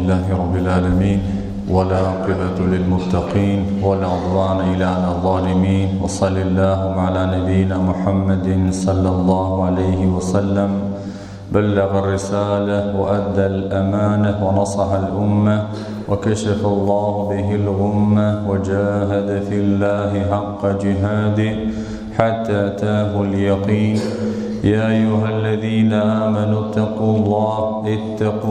لله رب العالمين ولا عاقبة للمتقين ولا عدوان إلا على الظالمين وصلى اللهم على نبينا محمد صلى الله عليه وسلم بلغ الرسالة وأدى الأمانة ونصح الأمة وكشف الله به الغمة وجاهد في الله حق جهاده حتى أتاه اليقين يا أيها الذين آمنوا اتقوا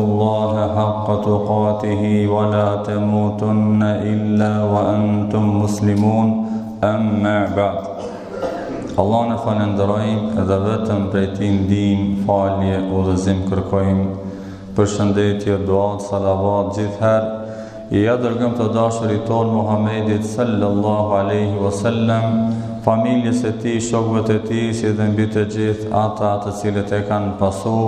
الله حق تقاته ولا تموتن إلا وأنتم مسلمون أما بعد Allah në falenderojmë edhe vetëm prej Tij ndihmë, falje, udhëzim kërkojmë, përshëndetje, duat, salavat gjithherë I dërgojmë të dashurit tonë Muhammedit sallallahu alaihi wasallam, familjes e tij, shokëve të tij, si dhe mbi të gjithë ata të cilët e kanë pasu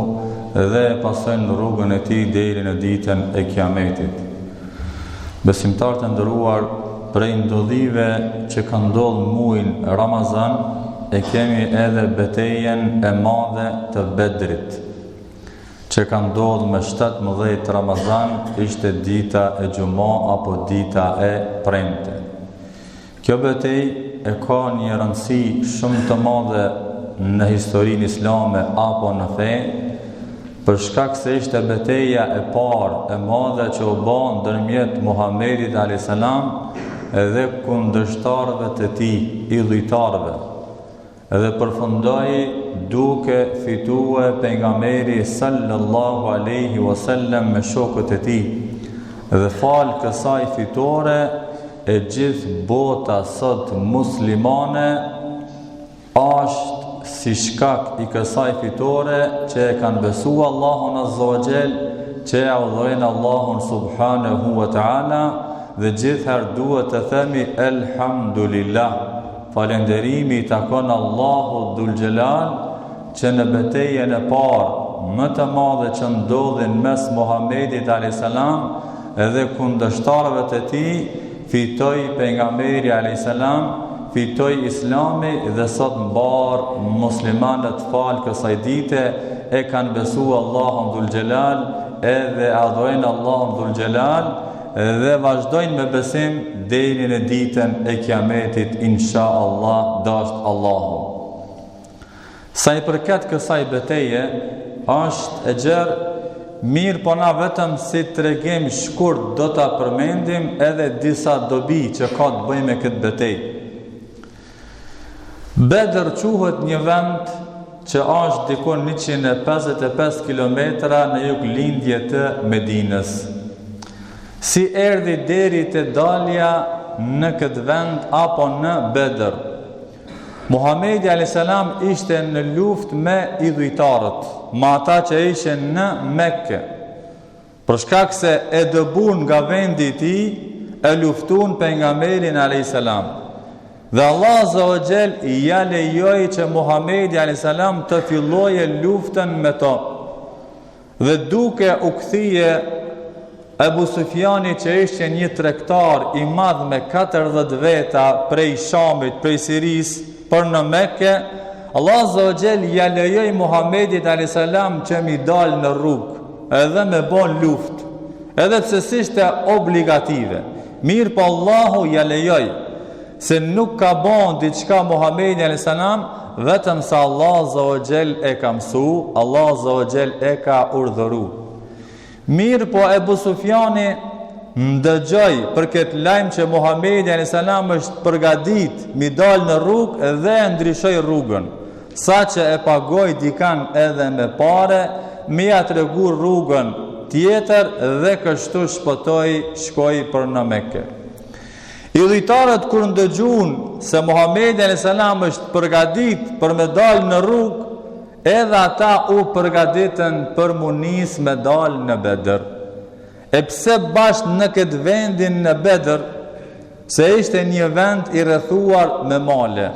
dhe pasojnë rrugën e tij deri në ditën e Kiametit. Besimtarët e nderuar, prej ndodhive që kanë ndodhur muajin Ramazan, e kemi edhe betejën e madhe të Bedrit, që ka ndodhur me 17 Ramazan, ishte dita e Gjuma apo dita e premte. Kjo betejë e ka një rëndësi shumë të madhe në historinë islame apo në fe, për shkak se ishte betejë e parë e madhe që u bë ndërmjet Muhamedit alayhis salam dhe kundërshtarëve të tij, idhujtarëve. Edhe përfundoi duke fitue pejgamberi sallallahu alaihi wasallam me shokët e tij. Dhe fal kësaj fitore e gjithë bota sot muslimane është si shkak I kësaj fitore që e kanë besuar Allahun azza wa jall, që e adhurojnë Allahun subhanahu wa taala dhe gjithherë duhet të themi elhamdulillah. Falenderimi I takon Allahu Dhul Jalal që në betejën e parë më të madhe që ndodhin mes Muhamedit alayhis salam edhe kundërshtarëve të tij, fitoi pejgamberi alayhis salam, fitoi Islami dhe sot mbar muslimanët fal kësaj dite e kanë besuar Allahun Dhul Jalal edhe adhurojnë Allahun Dhul Jalal dhe vazhdojnë me besim deri në ditën e Kiametit, insha Allah, dasht Allahu. Sa I përket kësaj betejë, është e gjerë, mirë po na vetëm si tregim shkurt do ta përmendim edhe disa dobi që ka të bëjë me këtë betejë. Bedr quhet një vend që është dikon 155 kilometra në juglindje të Medinës. Si erdhi deri te dalja në këtë vend apo në Bedr. Muhamedi alayhis salam ishte në luftë me idhujtarët, me ata që ishin në Mekë. Për shkak se e dëbun nga vendi I tij, e luftun pejgamberin alayhis salam. Dhe Allah azza wa jall ja lejoi që Muhamedi alayhis salam të fillojë luftën me to. Dhe duke u kthye Ebu Sufjani që ishte një tregtar I madh me 40 veta prej Shamit, prej Siris, për në Mekë, Allah azza wa jall ja lejoi Muhamedit alayhis salam që mi dal në rrugë edhe me bon luftë, edhe pse ishte obligative. Mirë po Allahu ja lejoi, se nuk ka bon diçka Muhamedi alayhis salam vetëm sa Allah azza wa jall e ka mësu, Allah azza wa jall e ka urdhëru. Mirë po Ebu Sufjani ndëgjoj për këtë lajm që Muhamedi alayhis salam është përgatit mi dal në rrugë dhe ndryshoi rrugën, saqë e pagoi dikan edhe me pare, mi ja tregu rrugën tjetër dhe kështu shkoi për në Mekë. Idhujtarët kur ndëgjuan se Muhamedi alayhis salam është përgatit për me dal në rrugë, edhe ata u përgatitën për munis me dal në Bedr. E pse bashkë në këtë vendin në Bedr, se ishte një vend I rrethuar me male,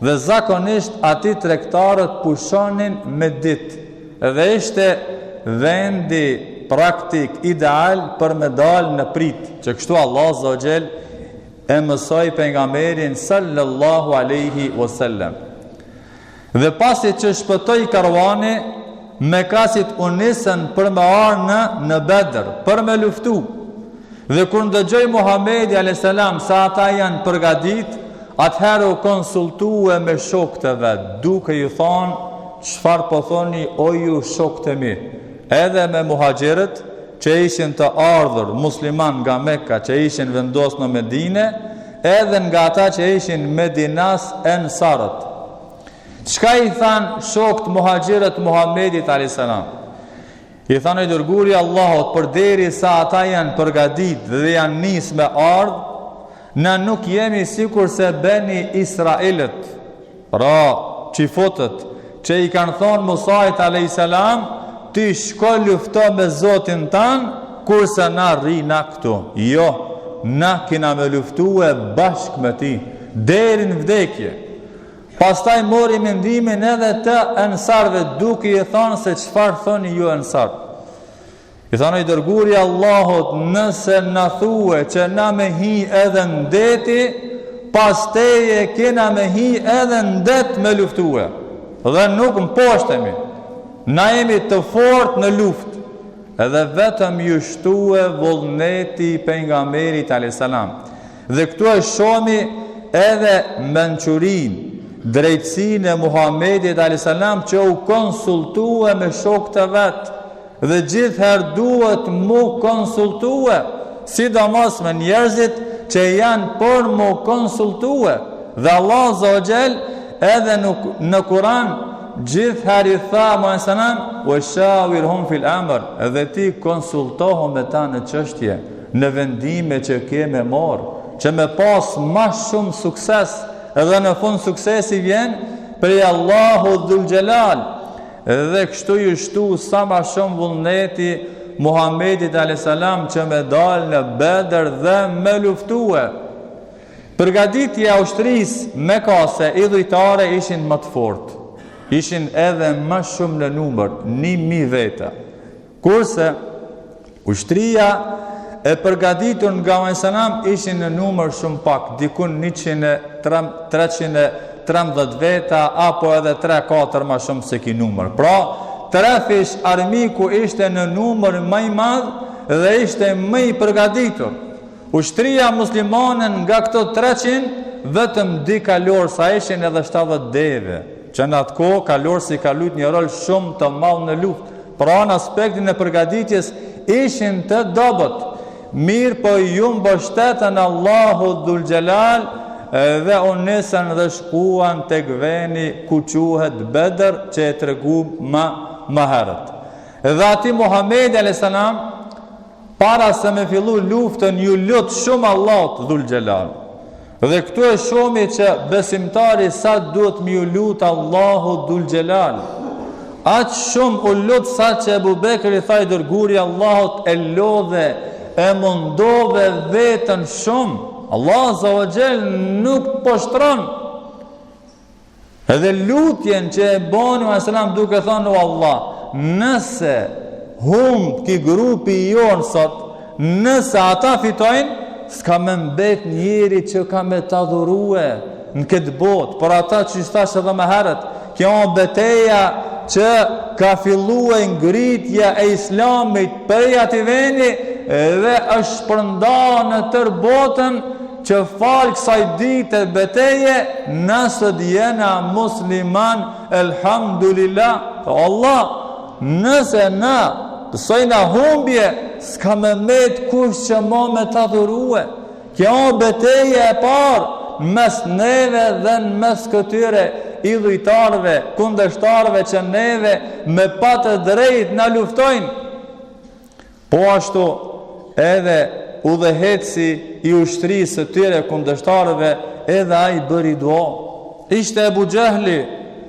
dhe zakonisht ati tregtarët pushonin me ditë, dhe ishte vendi praktik ideal për me dal në prit, që kështu Allah azza wa jall e mësoi pejgamberin sallallahu alaihi wasallam. Dhe pasi që shpëtoi karvani, Mekasit u nisën për me arë në Bedër, për me luftu. Dhe kur ndëgjoj Muhamedi a.s. sa ata janë përgadit, atëherë u konsultue me shokët e vetë, duke ju thonë, çfarë po thoni o ju shokët e mi? Edhe me muhaxhirët që ishin të ardhur musliman nga Mekka, që ishin vendosur në Medinë, edhe nga ata që ishin Medinas ensarët. Çka i thanë shokët muhaxhirët Muhamedit a.s. I thanë i dërguari i Allahut, përderisa ata janë përgatit dhe janë nis me ardh, na nuk jemi sikur se Beni Israilët, pra çifotët që i kanë thonë Musait a.s. ti shko lufto me Zotin tanë, kurse na rrina këtu. Jo, na kina me luftue bashk me ti, deri në vdekje. Pastaj mori mendimin edhe të ensarve, duke i thonë se çfarë thoni ju ensar. I thonë i dërguari i Allahut, nëse na thue që na me hi edhe në deti, pas teje kena me hi edhe në det me luftue. Dhe nuk më poshtemi. Na jemi të fort në luft. Edhe vetëm ju shtue vullneti pejgamberit a.s. Dhe këtu e shohmi edhe mençurinë, drejtësinë e Muhamedit a.s. që u konsultue me shokët e vetë. Dhe gjithherë duhet mu konsultue, sidomos me njerëzit që janë për mu konsultue. Dhe Allah Azza wa Jall edhe në Kur'an gjithherë i tha Muhamedit wa shawirhum fil amr, edhe ti konsultohu me ta në çështje, në vendime që ke me marr, që me pas më shumë sukses. Edhe në fund suksesi vjen prej Allahu Dhul Gjelal. Dhe kështu ju shtu sa ma shumë vullneti Muhamedit a.s. që me dalë në Bedër dhe me luftue. Përgatitja e ushtrisë mekase idhujtare ishin më të fortë. Ishin edhe më shumë në numër, 1000 veta. Kurse ushtria e përgatitur nga Muhamedi ishin në numër shumë pak, dikun 313 veta, apo edhe 3-4 më shumë se ki numër. Pra, 3 fish armiku ishte në numër më i madh dhe ishte më i përgatitur. Ushtria muslimane nga këto 300, vetëm 2 kalorë sa ishin edhe 70 deve, që në atë kohë kalorësi ka luajtur një rol shumë të madh në luftë. Pra, në aspektin e përgatitjes ishin të dobët. Mirë po ju mbështetën Allahu Dhul Gjelal dhe u nisën dhe shkuan tek veni ku quhet Bedër, që e tregu më herët. Dhe ati Muhamedi a.s. para se me fillu luftën ju lut shumë Allahut Dhul Gjelal. Dhe këtu e shohmi që besimtari sa duhet me ju lut Allahu Dhul Gjelal. Aq shumë u lut sa që Ebu Bekri tha i dërguari Allahut e lodhe, e mundove vetën shumë. Allah Azza wa Jall nuk poshtron. Edhe lutjen që e bani a.s. duke thonë o Allah, nëse humb ki grupi jonë sot, nëse ata fitojnë, s'ka me mbet njeri që ka me të adhurue në këtë botë. Por ata që shtash edhe me herët, kjo beteja që ka fillue ngritja e islamit për ati veni dhe është përnda në tër botën, që falë kësaj dite beteje, nësët jena musliman, elhamdulillah. Allah, nëse na pësojna humbje, s'ka me met kush që ma me të adhurue. Kjo beteje e parë mes neve dhe në mes këtyre idhujtarve, kundërshtarve që neve me patë drejt në luftojnë. Po ashtu edhe udhëheci i ushtrisë të tyre kundërshtarëve, edhe ai bëri dua. Ishte Ebu Gjehli,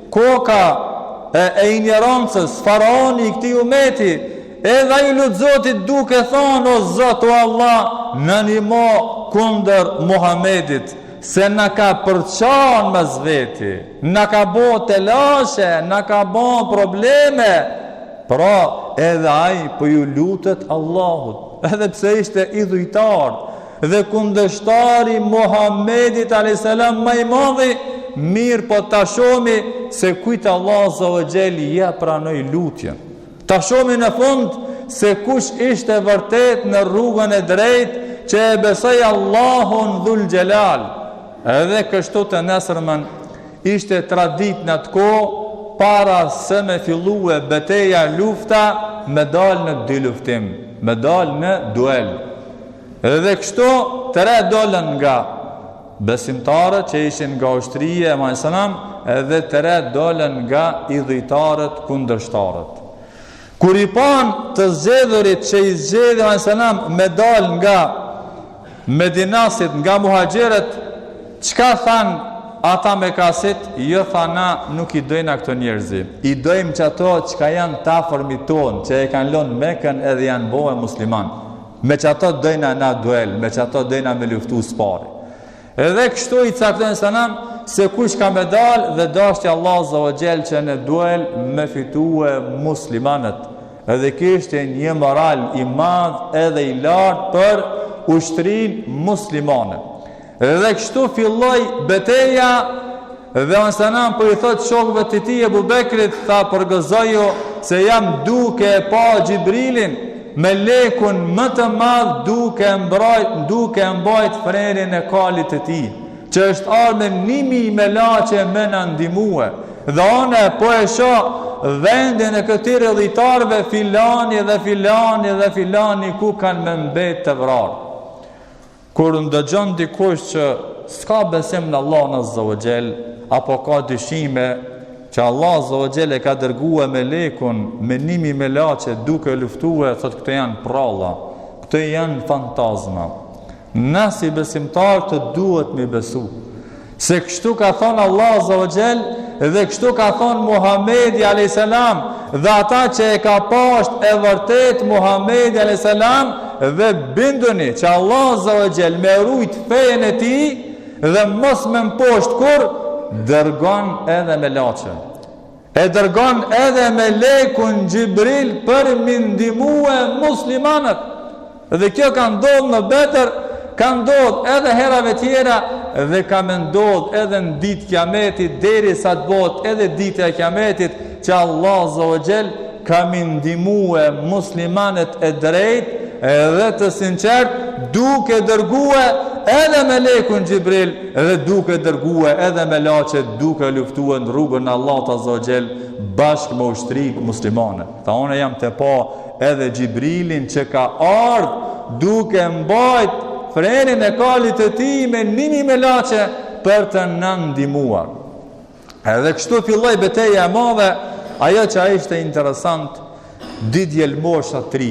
koka e ignorancës, faraoni i këtij umeti, edhe ai lut Zotit duke thonë o Zot o Allah, na ndihmo kundër Muhamedit, se na ka përçan mes veti, na ka bë telashe, na ka bë probleme. Pra, edhe ai po ju lutet Allahut, edhe pse ishte idhujtar dhe kundërshtari Muhamedit a.s. më i madhi, mirë po ta shohmi se kujt Allah Azza wa Jall ja pranoi lutjen. Ta shohim në fund se kush ishte vërtet në rrugën e drejtë që e besoi Allahun Dhul Jalal. Edhe kështu të nesërmën ishte tradit në atë kohë para se me fillue betejë lufta me dal në dy luftim, me dal në duel. Edhe kështu tëre dolën nga besimtarët që ishin nga ushtria e Muhamedit edhe tëre dolën nga idhujtarët kundërshtarët. Kur i pan të zgjedhurit që i zgjedhi Muhamedi me dal nga Medinasit, nga muhaxherët, çka than ata me kasit? Jo, thana nuk i dojna këto njerëzi. I dojmë që ato çka janë ta formiton, që e kanë lënë Mekën edhe janë bëhe musliman. Me që ato dojna na duel, me që ato dojna me luftu s'pari. Edhe kështu i caktojnë sanam se kush ka me dal dhe dashti Allah Azza wa Jall që në duel me fitue muslimanët. Edhe kishte një moral i madh edhe i lartë për ushtrin muslimane. Edhe kështu filloi betejë dhe Ansanam për i thot shokëve të tij Ebu Bekrit, tha përgëzoju se jam duke e pa Gjibrilin me lekun më të madh duke mbajt frenin e kalit të tij, që është ardhur me 1000 melaçe me na ndihmue. Dhe ona po e shoh vendin e këtyre dhjetarëve filani dhe filani dhe filani ku kanë me mbet të vrarë. Kur ndëgjon dikush që s'ka besim në Allah Azza wa Jall, apo ka dyshime që Allah Azza wa Jall e ka dërguar melekun me 1000 melaçe duke luftuar, thot këto janë pralla, këto janë fantazma. Na si besimtar të duhet me besu se kështu ka thonë Allah Azza wa Jall dhe kështu ka thonë Muhamedi alayhis salam, dhe ata që e ka pasht e vërtet Muhamedi alayhis salam dhe binduni që Allah Azza wa Jall me rujt fejen e tij dhe mos me mposht kur dërgon edhe me laçe. E dërgon edhe me lekun Gjibril për mi ndihmue muslimanët. Dhe kjo ka ndodhur në Bedër, ka ndodhur edhe herave tjera dhe ka me ndodhur edhe në ditë Kiametit, derisa të bëhet edhe dita e Kiametit që Allah Azza wa Jall ka mi ndihmue muslimanët e drejtë edhe të sinqert, duke dërgue edhe me lekun Gjibril edhe duke dërgue edhe me laçet, duke luftuar në rrugën e Allahut Azza wa Jall bashkë me ushtrik muslimane. Tha unë jam të pa edhe Gjibrilin që ka ardhur duke mbajt frenin e kalit të tij me 1000 melaçe për të na ndihmuar. Edhe kështu filloi betejë e madhe, ajo që ishte interesant, dy djelmosha 3.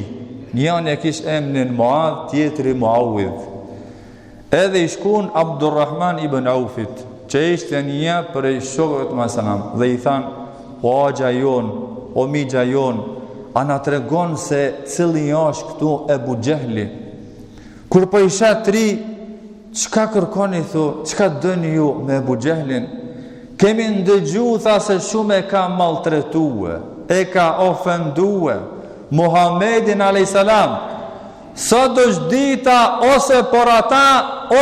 Njëri e kish emrin Muadh, tjetri Muawidh. Edhe i shkon Abdurrahman ibn Aufit, që ishte një prej shokëve të Muhamedit, dhe i than: "O agja jon, o migja jon, a na tregon se cili është këtu Ebu Xehli?" Kur po isha 3, çka kërkoni thu, çka dëni ju me Ebu Xehlin? Kemi ndëgju, tha, se shumë e ka maltretue, e ka ofendue Muhammedin alayhis salam. Sot është dita ose për ata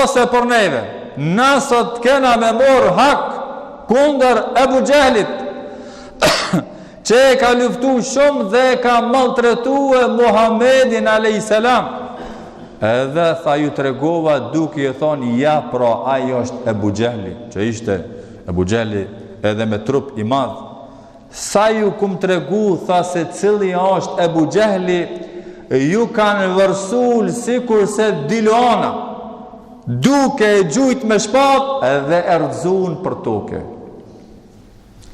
ose për neve. Na sot kena me mor hak kundër Ebu Xehlit që e ka luftu shumë dhe e ka maltretue Muhammedin alayhis salam. Edhe tha, ju tregova duke i thonë, ja pra ajo është Ebu Xehli, që ishte Ebu Xehli edhe me trup i madh. Sa ju kum tregu, tha, se cili është Ebu Xehli, ju kanë vërsul si kurse diluana, duke e gjujt me shpat edhe erdhzun për toke.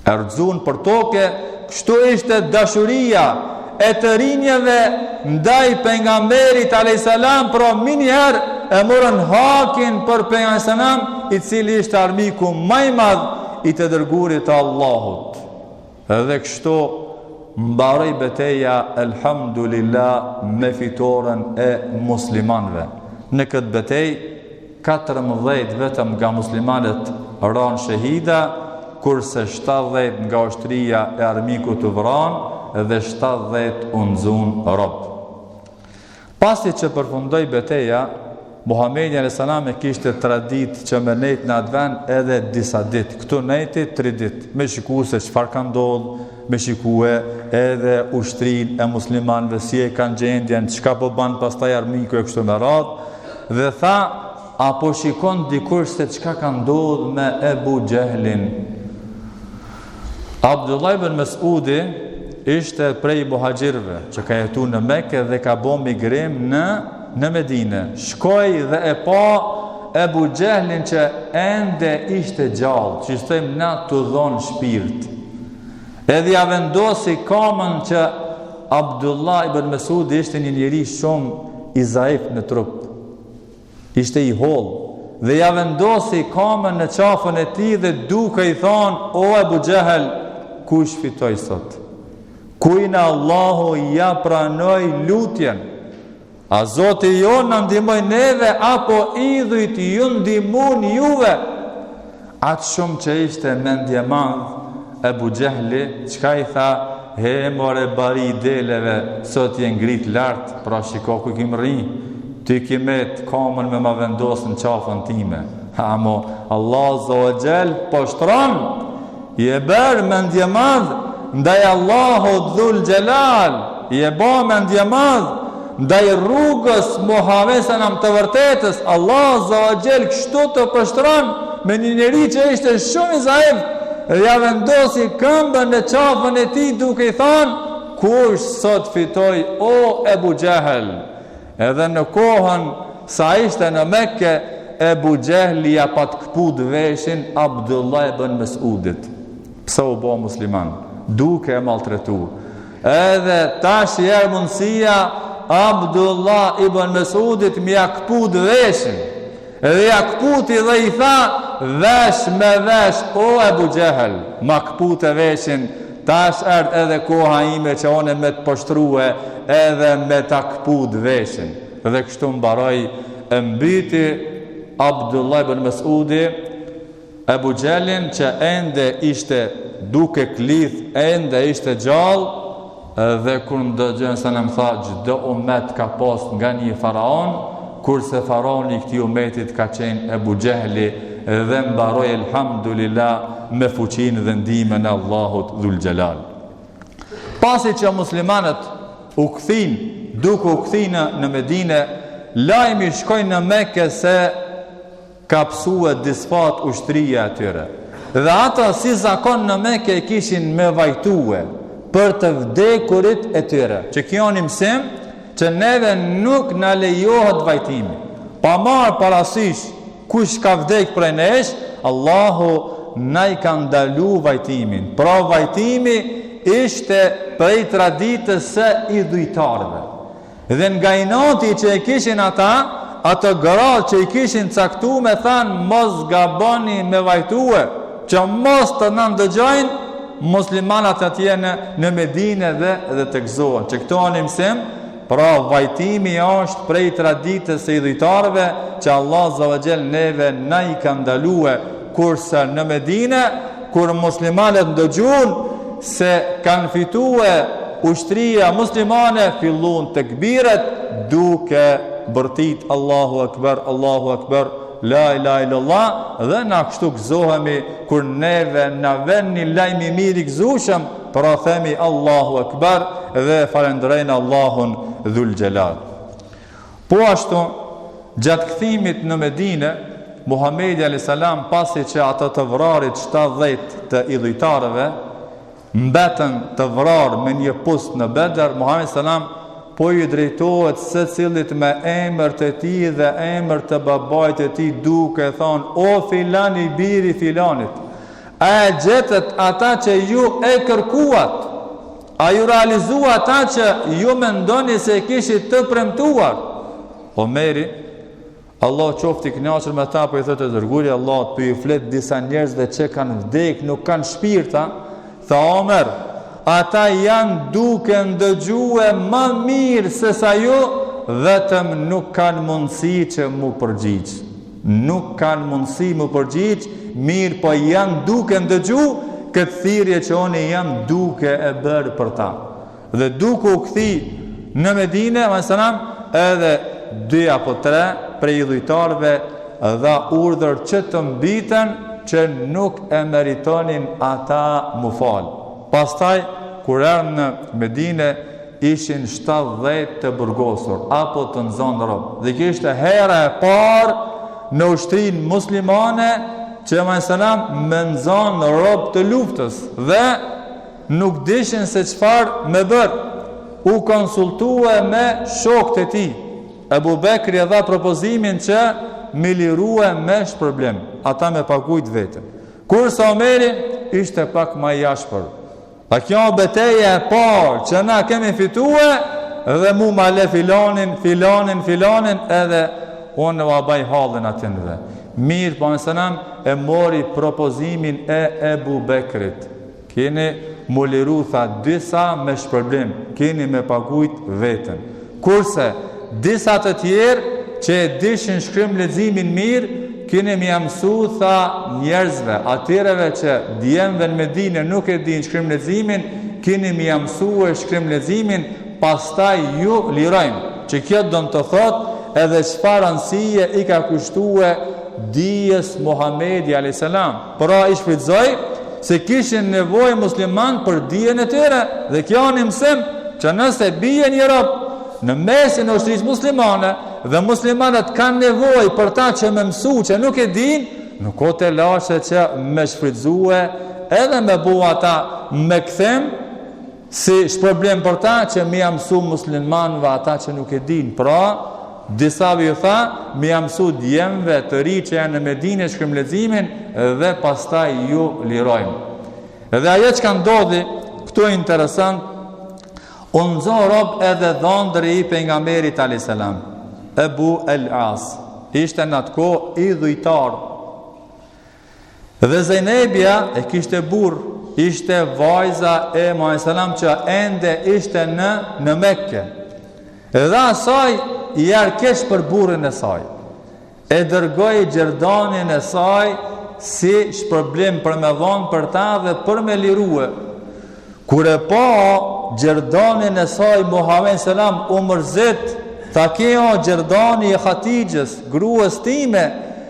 Erdhzun për toke, kështu ishte dashuria e të rinjeve ndaj pejgamberit alayhis salam, pra minjëherë e morën hakin për pejgamberin salam, i cili ishte armiku më i madh i të dërguarit të Allahut. Edhe kështu mbaroi betejë, elhamdulillah, me fitoren e muslimanëve. Në këtë betejë 14 vetëm nga muslimanët ranë shahida, kurse 70 nga ushtria e armikut të vranë dhe 70 u nxun rob. Pasi që përfundoi betejë, Muhamedi a.s. e kishte 3 ditë që me nejt në atë vend edhe disa ditë. Këtu nejti 3 ditë. Me shiku se çfarë ka ndodhur, me shikue edhe ushtrin e muslimanëve, si e kanë gjendjen, çka po ban pastaj armiku e kështu me radhë, dhe tha, apo shikon dikur se çka ka ndodhur me Ebu Gjehlin. Abdullah ibn Mesudi ishte prej muhaxhirëve që ka jetuar në Mekë dhe ka bë migrim në Medinë. Shkoi dhe e pa Ebu Gjehlin që ende ishte gjallë, që thëmë na të dhonë shpirt. Edhe ja vendosi kamën që Abdullah ibn Mesudi ishte një njeri shumë i zaif në trup. Ishte i hollë. Dhe ja vendosi kamën në qafën e tij dhe duke i thonë, o Ebu Gjehel, kush fitoj sot? Kujna Allahu ja pranoj lutjen. A Zoti jo në ndihmoj neve, apo idhujt ju ndihmun juve? Atë shumë që ishte mendje madh Ebu Gjehli, çka i tha, he more bari i deleve, sot je ngrit lart, pra shiko ku kim rri, ti kimet kamën me ma vendosën qafën time. Amo Allah Zogjel po shtron, je bërë mendje madh ndaj Allahu Dhul Gjelal, je ba mendje madh ndaj rrugës Muhamedit sallam të vërtetës. Allah Zogjel kështu të pështron me një njeri që ishte shumë i zaif, dhe ja vendosi këmbën në qafën e tij duke i thënë, kush sot fitoi o Ebu Gjehel? Edhe në kohën sa ishte në Mekke, Ebu Gjehli ja pat këput veshin Abdullah ibn Mesudit. Pse u bë musliman? Duke e maltretuar. Edhe tash jeri mundësia Abdullah ibn Mesudit më ja këput veshin. Edhe ja këputi dhe i tha, vesh me vesh, o Ebu Gjehel, ma këpute veshin, tash erdh edhe koha ime që one me të pështrue edhe me ta këput veshin. Dhe kështu mbaroi e mbyti Abdullah ibn Mesudi Ebu Gjehlin që ende ishte duke klith, ende ishte gjallë, dhe kur ndëgjën se në më tha, çdo umet ka pas nga një faraon, kurse faraoni i këtij umetit ka qenë Ebu Gjehli, dhe mbaroi elhamdulillah me fuqinë dhe ndihmën e Allahut Dhul Gjelal. Pasi që muslimanët u kthin, duke u kthinë në Medinë, lajmi shkoi në Mekë se ka psue disfat ushtria atyre. Dhe ata si zakon në Mekë e kishin me vajtue për të vdekurit e tyre. Që kjo një mësim që neve nuk në lejohet vajtimi. Pa marë parasysh kush ka vdek prej nesh, Allahu na i ka ndalu vajtimin. Pra vajtimi ishte prej traditës së idhujtarëve. Dhe nga inati që e kishin ata, atë gratë që i kishin caktu me thanë, mos gaboni me vajtue, që mos të nëndëgjojnë muslimanat atjene në Medinë dhe të gëzohen. Që këto anë mësim, pra vajtimi është prej traditës së idhujtarëve që Allah Zogjel neve na i ka ndalue, kurse në Medinë, kur muslimanët ndëgjun se kanë fitue ushtria muslimane, fillun të këbiret duke bërtit Allahu Akbar, la ilaha illallah, dhe na kështu gëzohemi kur neve na vjen një lajm i mirë i gëzueshëm, pra themi Allahu Akbar dhe falenderojnë Allahun Dhul Gjelal. Po ashtu, gjatë kthimit në Medinë, Muhamedi alayhis salam, pasi që ata të vrarit 70 të idhujtarëve mbetën të vrarë me një pust në Bedër, Muhamedi salam po i drejtohet secilit me emër të tij dhe emër të babait të tij, duke thonë, o filani biri filanit, a e gjetët ata që ju e kërkuat? A ju realizua ata që ju mendoni se kishit të premtuar? Omeri, Allah qofti kënaqur me ta, po i thotë dërguari Allahut, po i flet disa njerëzve që kanë vdek, nuk kanë shpirta, tha Omer, ata janë duke ndëgjue më mirë se sa ju, vetëm nuk kanë mundësi që mu përgjigj. Nuk kanë mundësi mu përgjigj, mirë po janë duke ndëgju këtë thirrje që oni jam duke e bërë për ta. Dhe duke u kthi në Medinë, edhe 2 apo 3 prej idhujtarëve dha urdhër që të mbiten që nuk e meritonin ata mu falë. Pastaj, kur erdhën në Medinë, ishin 70 të burgosur, apo të nxënë rob. Dhe kjo ishte hera e parë në ushtrinë muslimane që me nxënë rob të luftës dhe nuk dishin se çfarë me bërë. U konsultua me shokët e tij. Ebu Bekri dha propozimin që me lirue me shpërblim, ata me pagujt vetën. Kurse Omeri ishte pak më i ashpër. A kjo betejë e parë që na kemi fitue dhe mu ma le filanin edhe unë va baj hallin atyndve. Mirë, po e mori propozimin e Ebu Bekrit. Keni mu liru, tha, disa me shpërblim, keni me pagujt vetën. Kurse disa të tjerë që e dishin shkrim leximin mirë, keni më mësu, tha, njerëzve, atyreve që djemve në Medinë nuk e din shkrim leximin, keni më mësu e shkrim leximin, pastaj ju lirojmë. Që kjo do të thot edhe çfarë rëndësie i ka kushtue dijes Muhamedi a.s. Pra i shfrytëzoi se kishin nevojë musliman për dijen e tyre, dhe kjo është mësim që nëse bie një rob në mesin e ushtrisë muslimane dhe muslimanët kanë nevojë për ta që me mësu që nuk e din, nuk o të lashe që me shfrytëzue edhe me bua ta me kthim si shpërblim për ta që me mësu muslimanëve ata që nuk e din. Pra, disave ju tha, me mësu djemve të ri që janë në Medinë shkrim leximin dhe pastaj ju lirojmë. Edhe ajo që ka ndodhi, këtu e interesant, unë nxo rob edhe dhëndri i pejgamberit a.s. Ebu el-As, ishte në atë kohë idhujtar. Dhe Zejnebja e kishte burr, ishte vajza e Muhamedit që ende ishte në Mekke. Edhe asaj i arkesh për burrin e saj. E dërgoi gjerdanin e saj si shpërblim për me dhonë për ta dhe për me lirue. Kur e pa gjerdanin e saj Muhamedi selam u mërzit, tha, kjo gjerdani i Hatixhës, gruas time,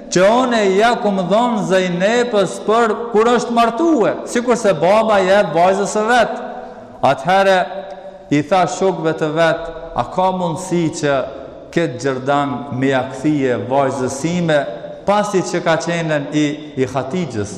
që one ja ku më dhonë Zejnepës për kur është martue, sikur se baba jep vajzës e vetë. Atëhere i tha shokëve të vetë, a ka mundësi që këtë gjerdan me jakthije vajzësime pasi që ka qenën i Hatixhës,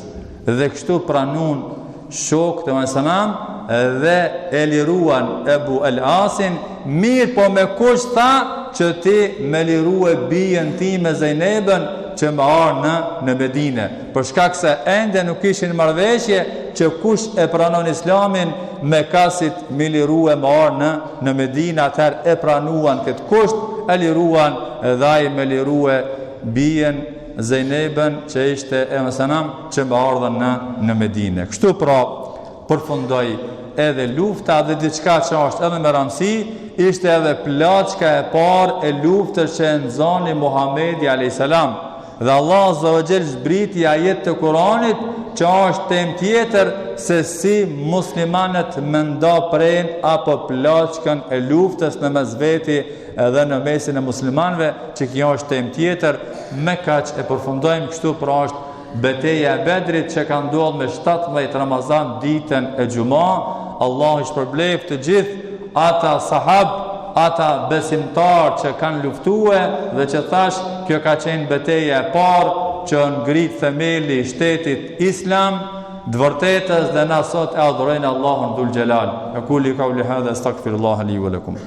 dhe kështu pranun shokët e Muhamedit dhe e liruan Ebu el-Asin, mirë po me kush tha që ti me lirue bijen ti me Zejnebën që më arë në Medinë. Për shkak se ende nuk ishin marrëveshje që kush e pranon islamin me kasit me lirue më arë në Medinë, atëherë e pranuan këtë kusht, e liruan edhe ai me lirue bijen Zejnebën që ishte e Mesenam që më ardhen në Medinë. Kështu pra përfundoi edhe lufta dhe diçka që është edhe me rëndësi, ishte edhe plaçka e parë e luftës që e nxoni Muhamedi a.s. Dhe Allah azza wa jall zbriti ajet të Kuranit që është temë tjetër se si muslimanët me nda prejnë apo plaçkën e luftës në mes veti edhe në mesin e muslimanëve, që kjo është temë tjetër. Me kaq e përfundojmë kështu, pra është betejë e Bedrit që ka ndodhur me 17 Ramazan ditën e Xuma. Allah i shpërblef të gjithë ata sahab, ata besimtar që kanë luftue dhe që thash kjo ka qenë betejë e parë që ngrit themeli i shtetit islam, dëvërtetës, dhe na sot e adhurojnë Allahun dhul xhelal. Aqulu qawli hadha astaghfirullaha li wa lakum.